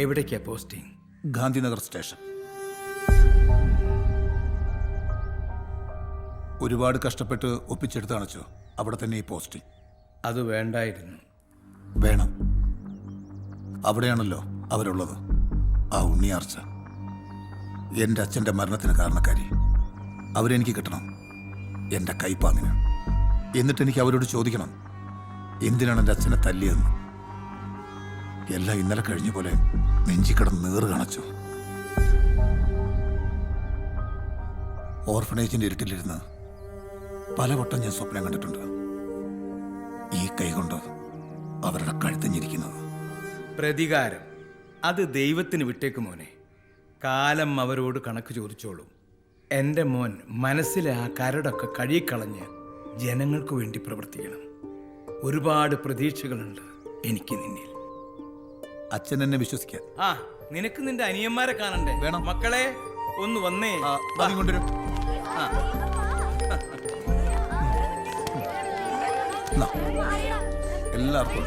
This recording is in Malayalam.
എവിടേക്കാ പോസ്റ്റിംഗ്? ഗാന്ധിനഗർ സ്റ്റേഷൻ. ഒരുപാട് കഷ്ടപ്പെട്ട് ഒപ്പിച്ചെടുത്താണ് അച്ചോ അവിടെ തന്നെ ഈ പോസ്റ്റിംഗ്. അത് വേണ്ടായിരുന്നു. വേണം. അവിടെയാണല്ലോ അവരുള്ളത്. ആ ഉണ്ണിയാർച്ച എൻ്റെ അച്ഛൻ്റെ മരണത്തിന് കാരണക്കാരി. അവരെനിക്ക് കിട്ടണം, എൻ്റെ കൈപ്പാങ്ങിന്. എന്നിട്ട് എനിക്ക് അവരോട് ചോദിക്കണം എന്തിനാണ് എൻ്റെ അച്ഛനെ തല്ലിയതെന്ന്. എല്ലാം ഇന്നലെ കഴിഞ്ഞ പോലെ നെഞ്ചിക്കിടന്ന് നീറ് കാണിച്ചു. ഓർഫനേജിൻ്റെ ഇരുട്ടിലിരുന്ന് പലവട്ടം ഞാൻ സ്വപ്നം കണ്ടിട്ടുണ്ട്. ഈ കൈകൊണ്ട് അവരുടെ കഴുത്തഞ്ഞിരിക്കുന്നത്. പ്രതികാരം അത് ദൈവത്തിന് വിട്ടേക്ക് മോനെ. കാലം അവരോട് കണക്ക് ചോദിച്ചോളും. എൻ്റെ മോൻ മനസ്സിലെ ആ കരടൊക്കെ കഴുകിക്കളഞ്ഞ് ജനങ്ങൾക്ക് വേണ്ടി പ്രവർത്തിക്കണം. ഒരുപാട് പ്രതീക്ഷകളുണ്ട് എനിക്ക് നിന്നിൽ. അച്ഛൻ എന്നെ വിശ്വസിക്കാൻ. ആ, നിനക്ക് നിന്റെ അനിയന്മാരെ കാണണ്ടേ? വേണം. മക്കളെ ഒന്ന് വന്നേ. കൊണ്ടുവരും. എല്ലാവർക്കും